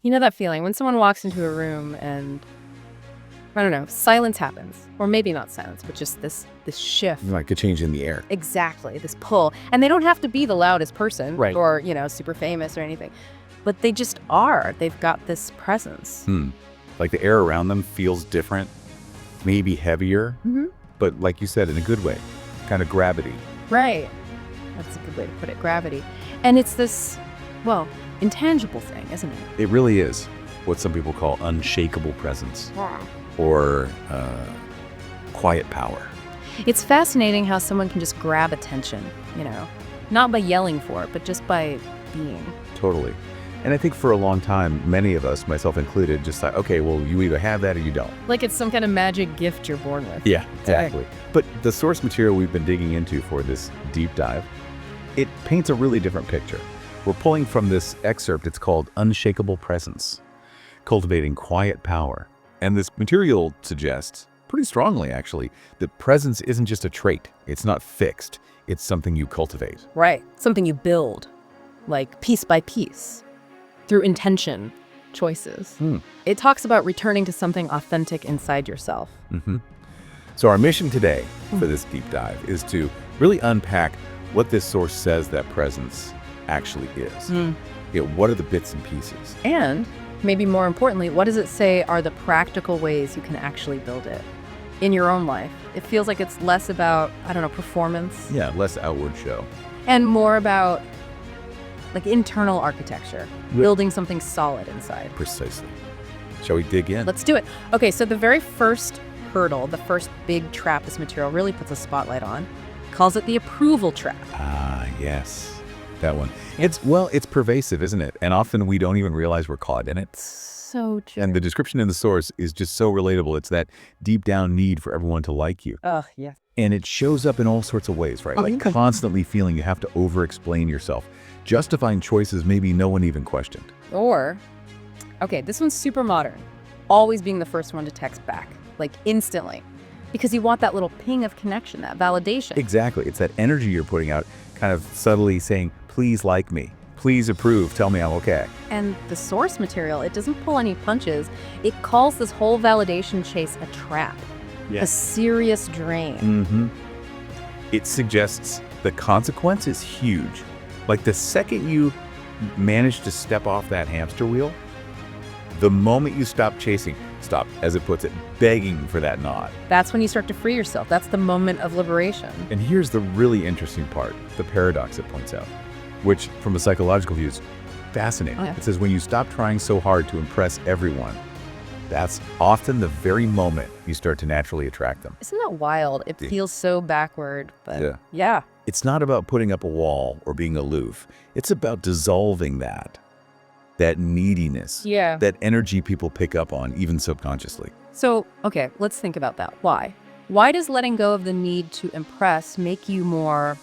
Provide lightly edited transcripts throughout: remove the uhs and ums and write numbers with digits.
You know that feeling when someone walks into a room and, I don't know, silence happens. Or maybe not silence, but just this shift. Like a change in the air. Exactly, this pull. And they don't have to be the loudest person Right. or, super famous or anything. But they just are. They've got this presence. Like the air around them feels different, maybe heavier, but like you said, in a good way, kind of gravity. Right. That's a good way to put it, gravity. And it's this, well, intangible thing, isn't it? It really is what some people call unshakable presence or quiet power. It's fascinating how someone can just grab attention, not by yelling for it, but just by being. Totally. And I think for a long time, many of us, myself included, just thought, okay, well, you either have that or you don't. Like it's some kind of magic gift you're born with. Yeah, exactly. But the source material we've been digging into for this deep dive, it paints a really different picture. We're pulling from this excerpt. It's called Unshakable Presence, Cultivating Quiet Power. And this material suggests, pretty strongly actually, that presence isn't just a trait. It's not fixed. It's something you cultivate. Right. Something you build, like piece by piece, through intention, choices. It talks about returning to something authentic inside yourself. So our mission today for this deep dive is to really unpack what this source says that presence actually is. What are the bits and pieces? And maybe more importantly, what does it say are the practical ways you can actually build it in your own life? It feels like it's less about, performance. Yeah, less outward show. And more about like internal architecture, building something solid inside. Precisely. Shall we dig in? Let's do it. Okay, so the very first hurdle, the first big trap this material really puts a spotlight on, calls it the approval trap. Ah, yes. That one. It's pervasive, isn't it? And often we don't even realize we're caught in it. So true. And the description in the source is just so relatable. It's that deep down need for everyone to like you. Oh, yeah. And it shows up in all sorts of ways, right? Like constantly feeling you have to over-explain yourself, justifying choices maybe no one even questioned. Or, okay, this one's super modern. Always being the first one to text back, like instantly. Because you want that little ping of connection, that validation. Exactly. It's that energy you're putting out, kind of subtly saying, please like me. Please approve. Tell me I'm okay. And the source material, it doesn't pull any punches. It calls this whole validation chase a trap. A serious drain. It suggests the consequence is huge. Like the second you manage to step off that hamster wheel, the moment you stop chasing, as it puts it, begging for that nod. That's when you start to free yourself. That's the moment of liberation. And here's the really interesting part, the paradox it points out, which from a psychological view is fascinating. It says when you stop trying so hard to impress everyone, that's often the very moment you start to naturally attract them. Isn't that wild? It feels so backward, but yeah. It's not about putting up a wall or being aloof. It's about dissolving that neediness, that energy people pick up on, even subconsciously. So, okay, let's think about that. Why? Why does letting go of the need to impress make you more,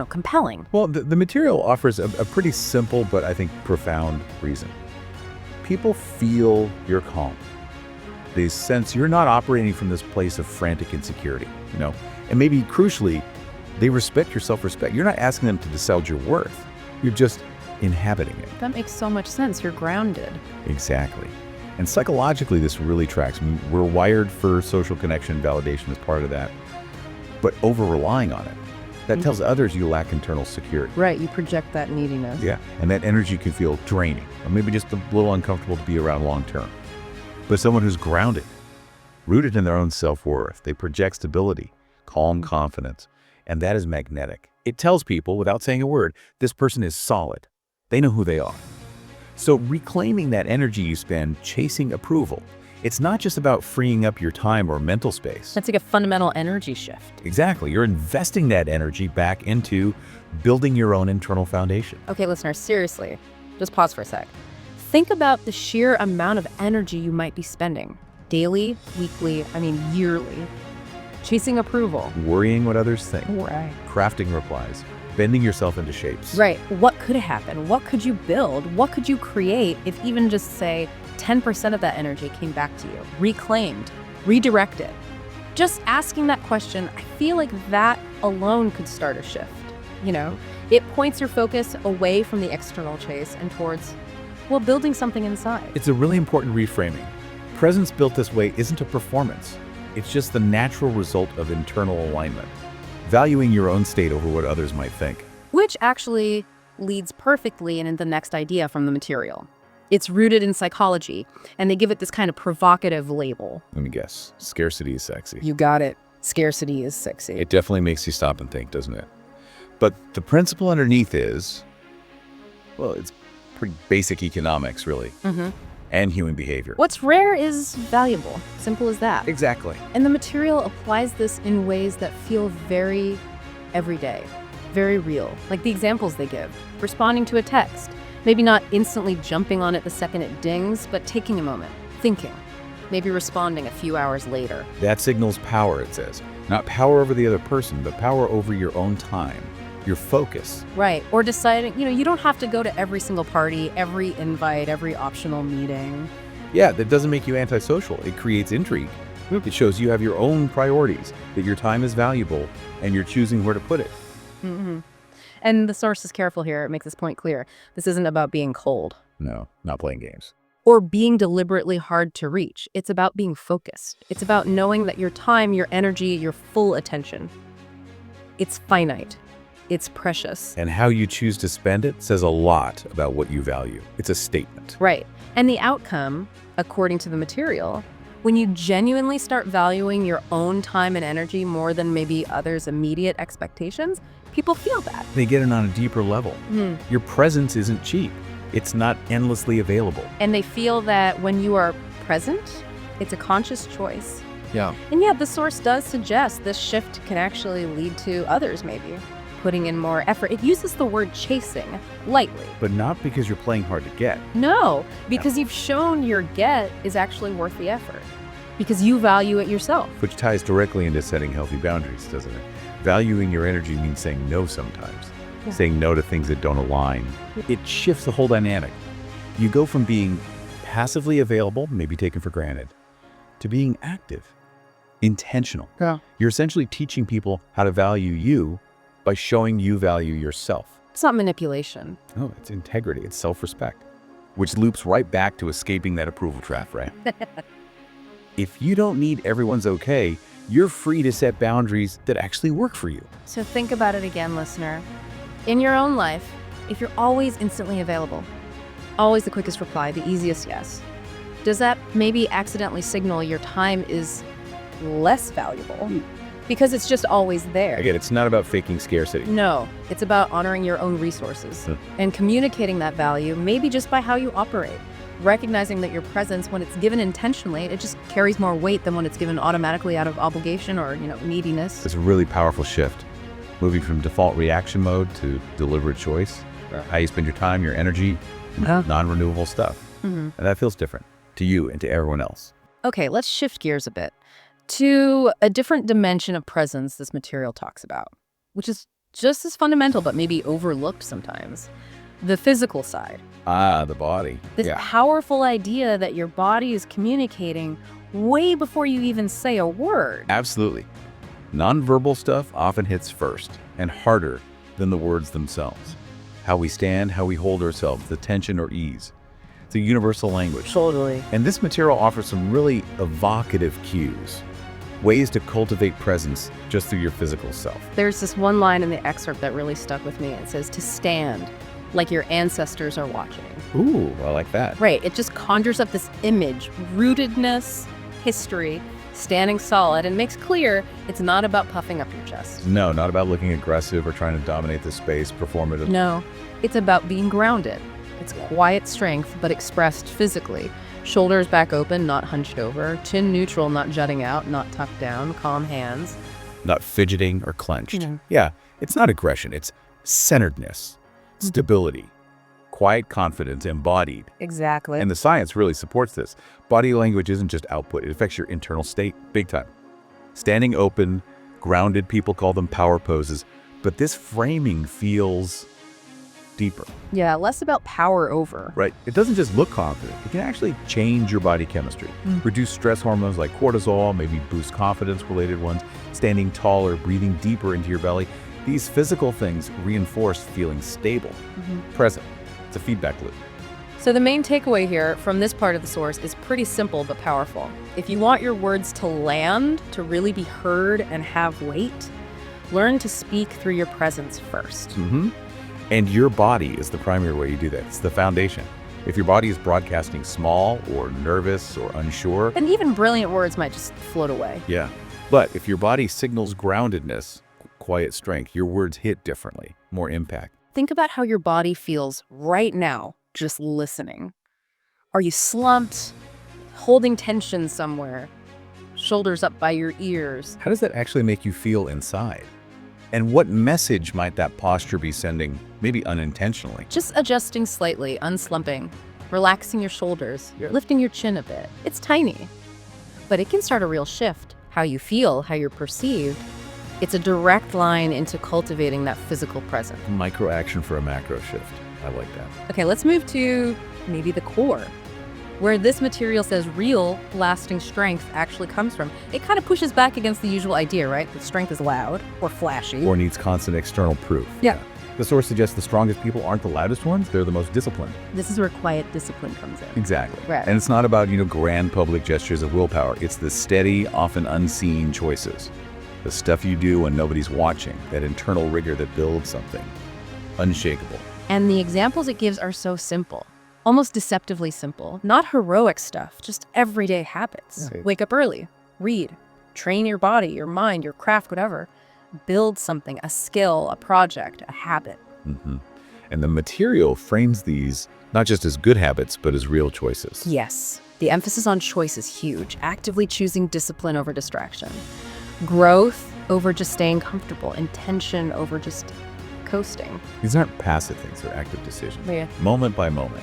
compelling? Well, the material offers a pretty simple, but I think profound reason. People feel you're calm. They sense you're not operating from this place of frantic insecurity, And maybe crucially, they respect your self-respect. You're not asking them to decide your worth. You're just inhabiting it. That makes so much sense. You're grounded. Exactly. And psychologically, this really tracks. We're wired for social connection, validation is part of that. But over-relying on it, that tells others you lack internal security. Right, you project that neediness. Yeah, and that energy can feel draining, or maybe just a little uncomfortable to be around long-term. But someone who's grounded, rooted in their own self-worth, they project stability, calm confidence, and that is magnetic. It tells people, without saying a word, this person is solid. They know who they are. So reclaiming that energy you spend chasing approval, it's not just about freeing up your time or mental space. That's like a fundamental energy shift. Exactly. You're investing that energy back into building your own internal foundation. Okay, listeners, seriously, just pause for a sec. Think about the sheer amount of energy you might be spending daily, weekly, yearly, chasing approval. Worrying what others think. Right. Crafting replies. Bending yourself into shapes. Right. What could happen? What could you build? What could you create if even just, say, 10% of that energy came back to you, reclaimed, redirected? Just asking that question, I feel like that alone could start a shift. It points your focus away from the external chase and towards Well, building something inside. It's a really important reframing. Presence built this way isn't a performance. It's just the natural result of internal alignment, valuing your own state over what others might think. Which actually leads perfectly into the next idea from the material. It's rooted in psychology, and they give it this kind of provocative label. Let me guess. Scarcity is sexy. You got it. Scarcity is sexy. It definitely makes you stop and think, doesn't it? But the principle underneath is, well, it's pretty basic economics, really, and human behavior. What's rare is valuable. Simple as that. Exactly. And the material applies this in ways that feel very everyday, very real. Like the examples they give. Responding to a text. Maybe not instantly jumping on it the second it dings, but taking a moment, thinking. Maybe responding a few hours later. That signals power, it says. Not power over the other person, but power over your own time, your focus. Right. Or deciding, you don't have to go to every single party, every invite, every optional meeting. Yeah, that doesn't make you antisocial. It creates intrigue. It shows you have your own priorities, that your time is valuable, and you're choosing where to put it. And the source is careful here. It makes this point clear. This isn't about being cold. No, not playing games. Or being deliberately hard to reach. It's about being focused. It's about knowing that your time, your energy, your full attention, it's finite. It's precious. And how you choose to spend it says a lot about what you value. It's a statement. Right. And the outcome, according to the material, when you genuinely start valuing your own time and energy more than maybe others' immediate expectations, people feel that. They get it on a deeper level. Your presence isn't cheap. It's not endlessly available. And they feel that when you are present, it's a conscious choice. Yeah. And yet the source does suggest this shift can actually lead to others maybe putting in more effort. It uses the word chasing lightly. But not because you're playing hard to get. No, because you've shown your get is actually worth the effort. Because you value it yourself. Which ties directly into setting healthy boundaries, doesn't it? Valuing your energy means saying no sometimes. Saying no to things that don't align. It shifts the whole dynamic. You go from being passively available, maybe taken for granted, to being active, intentional. Yeah. You're essentially teaching people how to value you by showing you value yourself. It's not manipulation. Oh, it's integrity, it's self-respect, which loops right back to escaping that approval trap, right? If you don't need everyone's okay, you're free to set boundaries that actually work for you. So think about it again, listener. In your own life, if you're always instantly available, always the quickest reply, the easiest yes, does that maybe accidentally signal your time is less valuable? Because it's just always there. Again, it's not about faking scarcity. No, it's about honoring your own resources and communicating that value, maybe just by how you operate. Recognizing that your presence, when it's given intentionally, it just carries more weight than when it's given automatically out of obligation or, neediness. It's a really powerful shift. Moving from default reaction mode to deliberate choice. How you spend your time, your energy, non-renewable stuff. And that feels different to you and to everyone else. Okay, let's shift gears a bit to a different dimension of presence this material talks about, which is just as fundamental but maybe overlooked sometimes. The physical side. The body. This powerful idea that your body is communicating way before you even say a word. Absolutely. Nonverbal stuff often hits first and harder than the words themselves. How we stand, how we hold ourselves, the tension or ease. It's a universal language. Totally. And this material offers some really evocative cues, ways to cultivate presence just through your physical self. There's this one line in the excerpt that really stuck with me. It says, to stand like your ancestors are watching. Ooh, I like that. Right. It just conjures up this image, rootedness, history, standing solid, and makes clear it's not about puffing up your chest. No, not about looking aggressive or trying to dominate the space, performative. No, it's about being grounded. It's quiet strength, but expressed physically. Shoulders back open, not hunched over. Chin neutral, not jutting out, not tucked down. Calm hands. Not fidgeting or clenched. Yeah, it's not aggression. It's centeredness, stability, quiet confidence embodied. Exactly. And the science really supports this. Body language isn't just output. It affects your internal state big time. Standing open, grounded, people call them power poses. But this framing feels deeper. Yeah, less about power over. Right. It doesn't just look confident. It can actually change your body chemistry. Reduce stress hormones like cortisol, maybe boost confidence-related ones, standing taller, breathing deeper into your belly. These physical things reinforce feeling stable, present. It's a feedback loop. So the main takeaway here from this part of the source is pretty simple but powerful. If you want your words to land, to really be heard and have weight, learn to speak through your presence first. And your body is the primary way you do that. It's the foundation. If your body is broadcasting small or nervous or unsure, And even brilliant words might just float away. yeah. But if your body signals groundedness, quiet strength, your words hit differently, more impact. Think about how your body feels right now, just listening. Are you slumped, holding tension somewhere, shoulders up by your ears? How does that actually make you feel inside? And what message might that posture be sending, maybe unintentionally? Just adjusting slightly, unslumping, relaxing your shoulders, lifting your chin a bit. It's tiny, but it can start a real shift. How you feel, how you're perceived. It's a direct line into cultivating that physical presence. Micro action for a macro shift. I like that. Okay, let's move to maybe the core, where this material says real, lasting strength actually comes from. It kind of pushes back against the usual idea, right? That strength is loud or flashy. Or needs constant external proof. Yeah. The source suggests the strongest people aren't the loudest ones, they're the most disciplined. This is where quiet discipline comes in. Exactly. Right. And it's not about, grand public gestures of willpower. It's the steady, often unseen choices. The stuff you do when nobody's watching, that internal rigor that builds something. Unshakable. And the examples it gives are so simple, almost deceptively simple. Not heroic stuff, just everyday habits. Okay. Wake up early, read, train your body, your mind, your craft, whatever. Build something, a skill, a project, a habit. And the material frames these not just as good habits, but as real choices. Yes, the emphasis on choice is huge. Actively choosing discipline over distraction. Growth over just staying comfortable. Intention over just coasting. These aren't passive things, they're active decisions. Yeah. Moment by moment.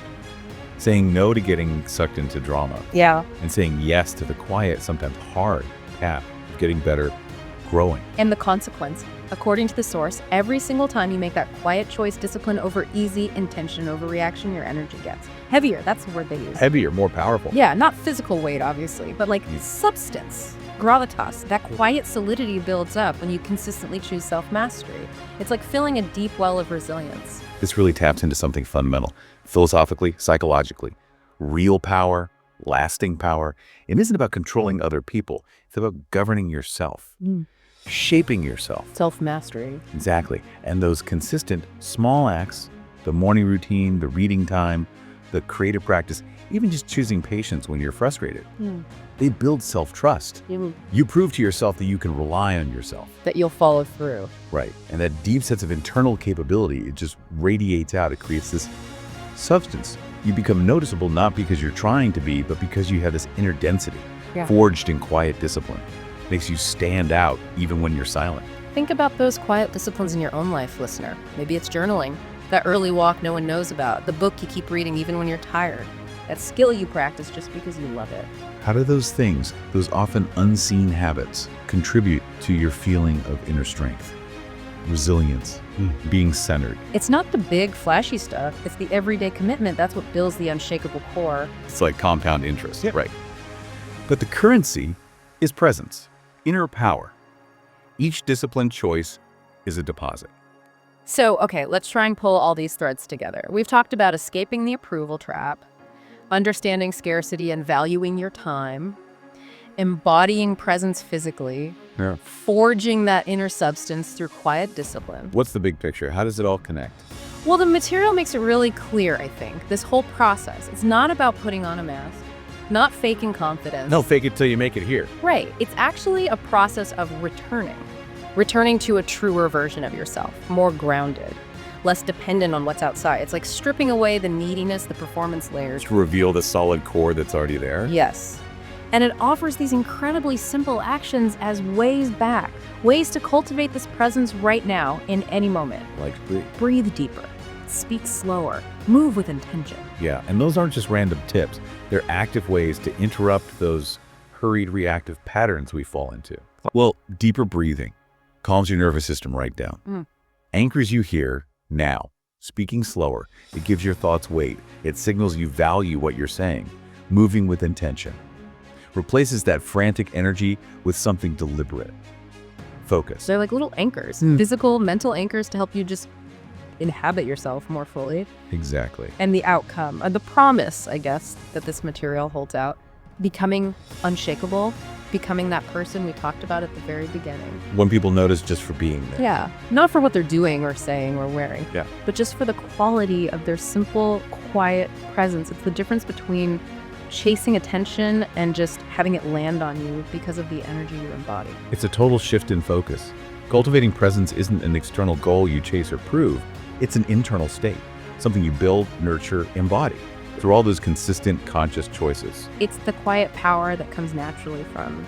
Saying no to getting sucked into drama. Yeah. And saying yes to the quiet, sometimes hard path of getting better, growing. And the consequence, according to the source, every single time you make that quiet choice, discipline over easy, intention over reaction, your energy gets heavier. That's the word they use. Heavier, more powerful. Yeah, not physical weight, obviously, but like substance, gravitas. That quiet solidity builds up when you consistently choose self-mastery. It's like filling a deep well of resilience. This really taps into something fundamental, philosophically, psychologically. Real power, lasting power. It isn't about controlling other people. It's about governing yourself, shaping yourself. Self-mastery. Exactly. And those consistent small acts, the morning routine, the reading time, the creative practice, even just choosing patience when you're frustrated, they build self-trust. You prove to yourself that you can rely on yourself. That you'll follow through. Right. And that deep sense of internal capability, it just radiates out. It creates this substance. You become noticeable not because you're trying to be, but because you have this inner density, forged in quiet discipline. Makes you stand out even when you're silent. Think about those quiet disciplines in your own life, listener. Maybe it's journaling, that early walk no one knows about, the book you keep reading even when you're tired, that skill you practice just because you love it. How do those things, those often unseen habits, contribute to your feeling of inner strength, resilience, being centered? It's not the big, flashy stuff. It's the everyday commitment. That's what builds the unshakable core. It's like compound interest. Yeah. Right. But the currency is presence, inner power. Each disciplined choice is a deposit. So, okay, let's try and pull all these threads together. We've talked about escaping the approval trap, understanding scarcity and valuing your time, embodying presence physically, forging that inner substance through quiet discipline. What's the big picture? How does it all connect? Well, the material makes it really clear, I think, this whole process. It's not about putting on a mask, not faking confidence. No, fake it till you make it here. Right. It's actually a process of returning to a truer version of yourself, more grounded, less dependent on what's outside. It's like stripping away the neediness, the performance layers. To reveal the solid core that's already there. Yes. And it offers these incredibly simple actions as ways back, ways to cultivate this presence right now in any moment. Like breathe. Breathe deeper, speak slower, move with intention. Yeah, and those aren't just random tips. They're active ways to interrupt those hurried reactive patterns we fall into. Well, deeper breathing calms your nervous system right down. Anchors you here, now. Speaking slower, it gives your thoughts weight. It signals you value what you're saying. Moving with intention. Replaces that frantic energy with something deliberate. Focus. They're like little anchors, physical, mental anchors to help you just inhabit yourself more fully. Exactly. And the outcome, the promise, I guess, that this material holds out, becoming unshakable, becoming that person we talked about at the very beginning. When people notice just for being there. Yeah. Not for what they're doing or saying or wearing, Yeah. but just for the quality of their simple, quiet presence. It's the difference between chasing attention and just having it land on you because of the energy you embody. It's a total shift in focus. Cultivating presence isn't an external goal you chase or prove. It's an internal state, something you build, nurture, embody through all those consistent, conscious choices. It's the quiet power that comes naturally from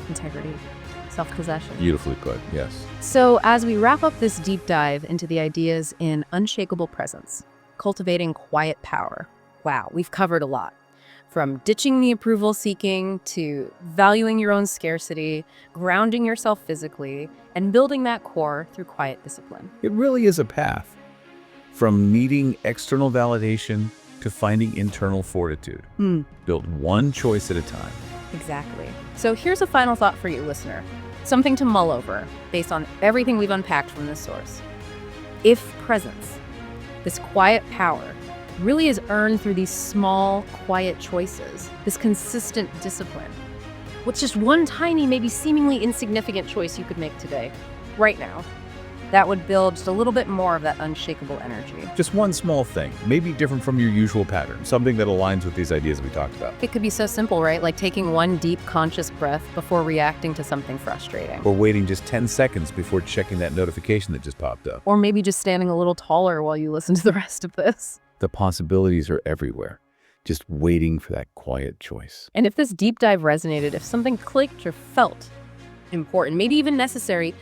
integrity, self-possession. Beautifully put, yes. So as we wrap up this deep dive into the ideas in unshakable presence, cultivating quiet power, wow, we've covered a lot. From ditching the approval seeking to valuing your own scarcity, grounding yourself physically, and building that core through quiet discipline. It really is a path from needing external validation to finding internal fortitude. Built one choice at a time. Exactly. So here's a final thought for you, listener. Something to mull over based on everything we've unpacked from this source. If presence, this quiet power, really is earned through these small, quiet choices, this consistent discipline, what's just one tiny, maybe seemingly insignificant choice you could make today, right now, that would build just a little bit more of that unshakable energy. Just one small thing, maybe different from your usual pattern, something that aligns with these ideas we talked about. It could be so simple, right? Like taking one deep, conscious breath before reacting to something frustrating. Or waiting just 10 seconds before checking that notification that just popped up. Or maybe just standing a little taller while you listen to the rest of this. The possibilities are everywhere, just waiting for that quiet choice. And if this deep dive resonated, if something clicked or felt important, maybe even necessary,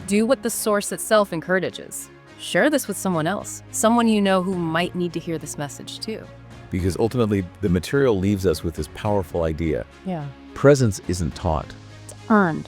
do what the source itself encourages. Share this with someone else, someone you know who might need to hear this message too. Because ultimately, the material leaves us with this powerful idea. Yeah. Presence isn't taught. It's earned.